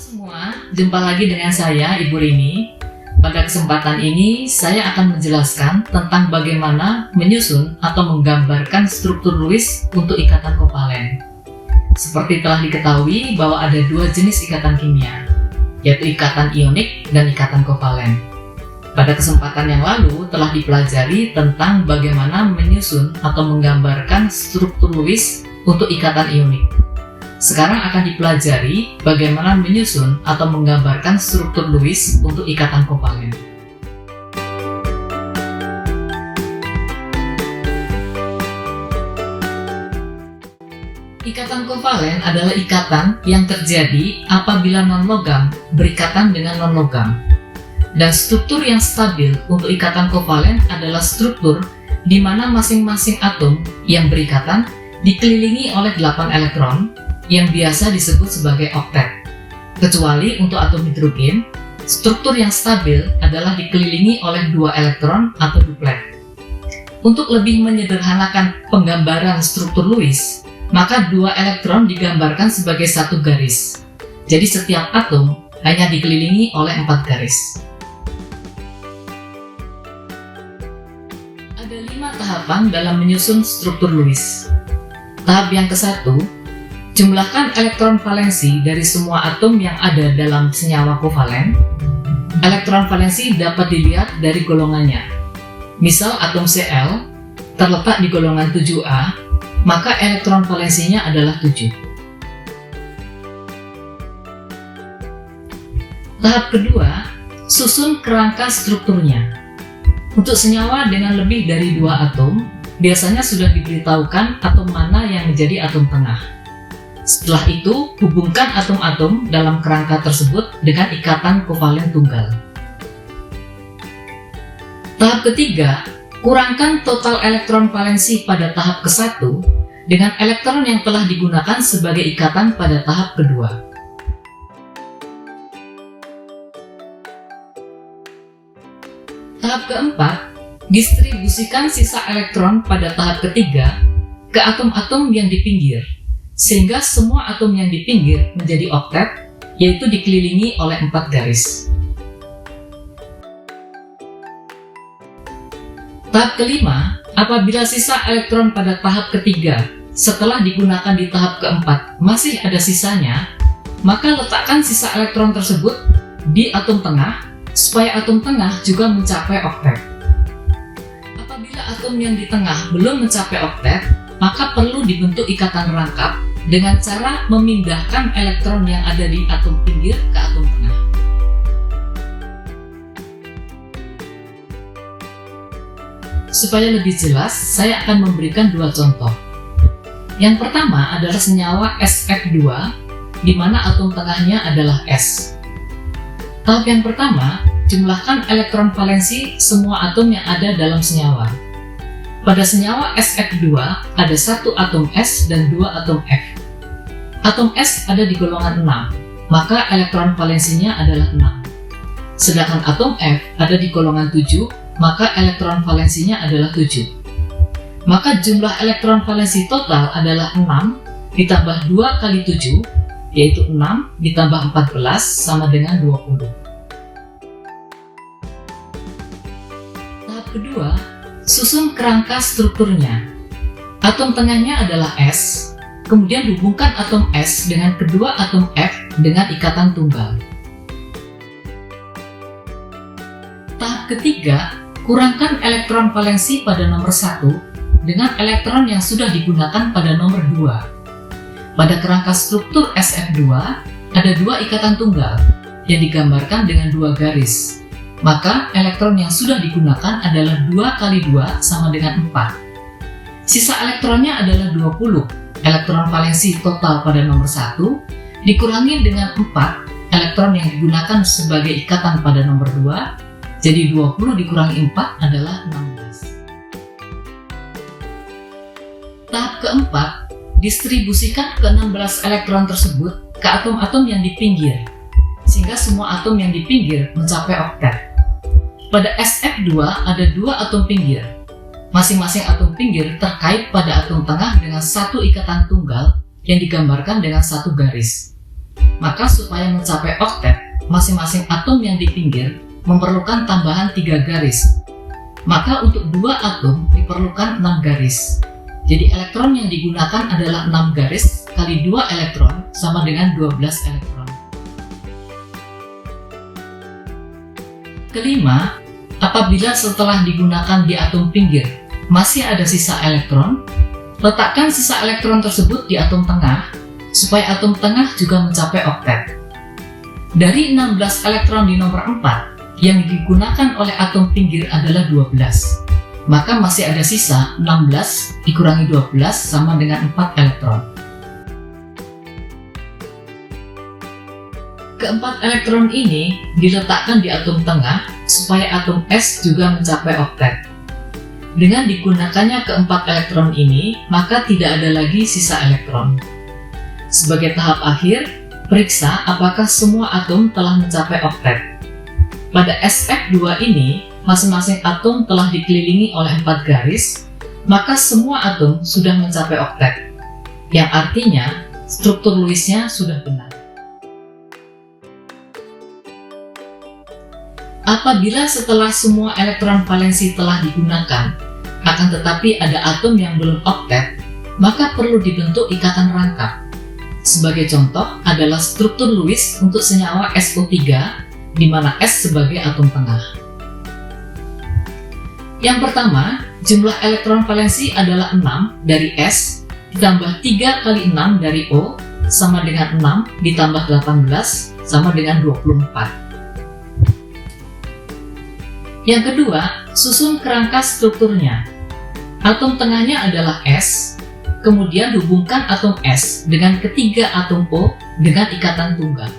Semua, jumpa lagi dengan saya, Ibu Rini. Pada kesempatan ini, saya akan menjelaskan tentang bagaimana menyusun atau menggambarkan struktur Lewis untuk ikatan kovalen. Seperti telah diketahui bahwa ada dua jenis ikatan kimia, yaitu ikatan ionik dan ikatan kovalen. Pada kesempatan yang lalu telah dipelajari tentang bagaimana menyusun atau menggambarkan struktur Lewis untuk ikatan ionik. Sekarang akan dipelajari bagaimana menyusun atau menggambarkan struktur Lewis untuk ikatan kovalen. Ikatan kovalen adalah ikatan yang terjadi apabila non-logam berikatan dengan non-logam. Dan struktur yang stabil untuk ikatan kovalen adalah struktur di mana masing-masing atom yang berikatan dikelilingi oleh 8 elektron yang biasa disebut sebagai oktet. Kecuali untuk atom hidrogen, struktur yang stabil adalah dikelilingi oleh 2 elektron atau duplet. Untuk lebih menyederhanakan penggambaran struktur Lewis, maka 2 elektron digambarkan sebagai satu garis. Jadi setiap atom hanya dikelilingi oleh 4 garis. Ada 5 tahapan dalam menyusun struktur Lewis. Tahap yang ke-1, jumlahkan elektron valensi dari semua atom yang ada dalam senyawa kovalen. Elektron valensi dapat dilihat dari golongannya. Misal atom Cl terletak di golongan 7A, maka elektron valensinya adalah 7. Tahap kedua, susun kerangka strukturnya. Untuk senyawa dengan lebih dari 2 atom, biasanya sudah diberitahukan atom mana yang menjadi atom tengah. Setelah itu, hubungkan atom-atom dalam kerangka tersebut dengan ikatan kovalen tunggal. Tahap ketiga, kurangkan total elektron valensi pada tahap ke-1 dengan elektron yang telah digunakan sebagai ikatan pada tahap kedua. Tahap keempat, distribusikan sisa elektron pada tahap ketiga ke atom-atom yang di pinggir, sehingga semua atom yang di pinggir menjadi oktet, yaitu dikelilingi oleh 4 garis. Tahap kelima, apabila sisa elektron pada tahap ketiga setelah digunakan di tahap keempat masih ada sisanya, maka letakkan sisa elektron tersebut di atom tengah, supaya atom tengah juga mencapai oktet. Apabila atom yang di tengah belum mencapai oktet, maka perlu dibentuk ikatan rangkap dengan cara memindahkan elektron yang ada di atom pinggir ke atom tengah. Supaya lebih jelas, saya akan memberikan 2 contoh. Yang pertama adalah senyawa Sf2, di mana atom tengahnya adalah S. Tahap yang pertama, jumlahkan elektron valensi semua atom yang ada dalam senyawa. Pada senyawa Sf2 ada 1 atom S dan 2 atom F. Atom S ada di golongan 6, maka elektron valensinya adalah 6. Sedangkan atom F ada di golongan 7, maka elektron valensinya adalah 7. Maka jumlah elektron valensi total adalah 6 ditambah 2 kali 7, yaitu 6 ditambah 14 sama dengan 20. Tahap kedua, susun kerangka strukturnya. Atom tengahnya adalah S, kemudian hubungkan atom S dengan kedua atom F dengan ikatan tunggal. Tahap ketiga, kurangkan elektron valensi pada nomor 1 dengan elektron yang sudah digunakan pada nomor 2. Pada kerangka struktur Sf2, ada 2 ikatan tunggal yang digambarkan dengan 2 garis. Maka elektron yang sudah digunakan adalah 2 kali 2 sama dengan 4. Sisa elektronnya adalah 20. Elektron valensi total pada nomor 1 dikurangi dengan 4 elektron yang digunakan sebagai ikatan pada nomor 2, jadi 20 dikurangi 4 adalah 16. Tahap keempat, distribusikan ke 16 elektron tersebut ke atom-atom yang di pinggir, sehingga semua atom yang di pinggir mencapai oktet. Pada Sf2 ada 2 atom pinggir. Masing-masing atom pinggir terkait pada atom tengah dengan 1 ikatan tunggal yang digambarkan dengan 1 garis. Maka supaya mencapai oktet, masing-masing atom yang di pinggir memerlukan tambahan 3 garis. Maka untuk 2 atom diperlukan 6 garis. Jadi elektron yang digunakan adalah 6 garis kali 2 elektron sama dengan 12 elektron. Kelima, apabila setelah digunakan di atom pinggir masih ada sisa elektron, letakkan sisa elektron tersebut di atom tengah supaya atom tengah juga mencapai oktet. Dari 16 elektron di nomor 4 yang digunakan oleh atom pinggir adalah 12, maka masih ada sisa 16 dikurangi 12 sama dengan 4 elektron. Keempat elektron ini diletakkan di atom tengah supaya atom S juga mencapai oktet. Dengan digunakannya keempat elektron ini, maka tidak ada lagi sisa elektron. Sebagai tahap akhir, periksa apakah semua atom telah mencapai oktet. Pada Sf2 ini, masing-masing atom telah dikelilingi oleh 4 garis, maka semua atom sudah mencapai oktet, yang artinya struktur Lewis-nya sudah benar. Apabila setelah semua elektron valensi telah digunakan, akan tetapi ada atom yang belum oktet, maka perlu dibentuk ikatan rangkap. Sebagai contoh adalah struktur Lewis untuk senyawa SO3, di mana S sebagai atom tengah. Yang pertama, jumlah elektron valensi adalah 6 dari S, ditambah 3 kali 6 dari O, sama dengan 6 ditambah 18, sama dengan 24. Yang kedua, susun kerangka strukturnya. Atom tengahnya adalah S, kemudian hubungkan atom S dengan ketiga atom O dengan ikatan tunggal.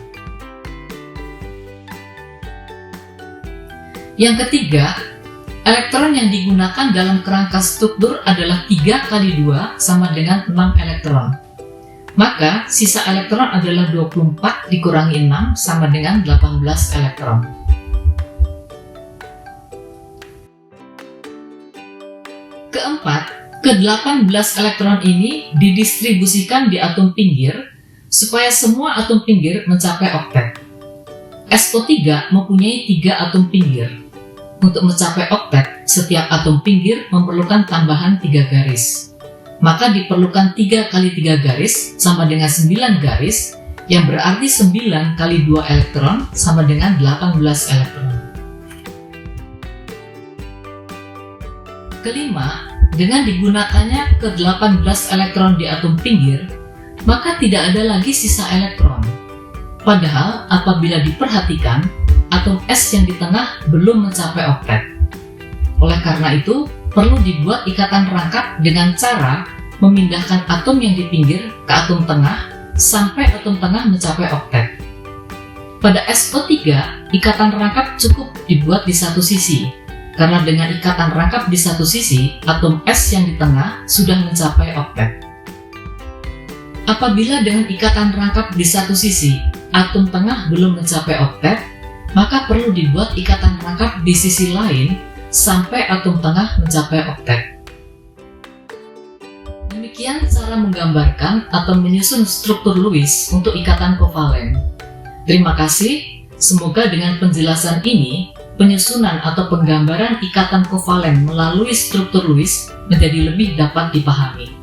Yang ketiga, elektron yang digunakan dalam kerangka struktur adalah 3 kali 2 sama dengan 6 elektron. Maka, sisa elektron adalah 24 dikurangi 6 sama dengan 18 elektron. Keempat, ke-18 elektron ini didistribusikan di atom pinggir supaya semua atom pinggir mencapai oktet. SO3 mempunyai 3 atom pinggir. Untuk mencapai oktet, setiap atom pinggir memerlukan tambahan 3 garis. Maka diperlukan 3 kali 3 garis sama dengan 9 garis, yang berarti 9 kali 2 elektron sama dengan 18 elektron. Kelima, dengan digunakannya ke-18 elektron di atom pinggir, maka tidak ada lagi sisa elektron. Padahal apabila diperhatikan, atom S yang di tengah belum mencapai oktet. Oleh karena itu, perlu dibuat ikatan rangkap dengan cara memindahkan atom yang di pinggir ke atom tengah sampai atom tengah mencapai oktet. Pada SO3, ikatan rangkap cukup dibuat di satu sisi, karena dengan ikatan rangkap di satu sisi, atom S yang di tengah sudah mencapai oktet. Apabila dengan ikatan rangkap di satu sisi, atom tengah belum mencapai oktet, maka perlu dibuat ikatan rangkap di sisi lain sampai atom tengah mencapai oktet. Demikian cara menggambarkan atau menyusun struktur Lewis untuk ikatan kovalen. Terima kasih, semoga dengan penjelasan ini, penyusunan atau penggambaran ikatan kovalen melalui struktur Lewis menjadi lebih dapat dipahami.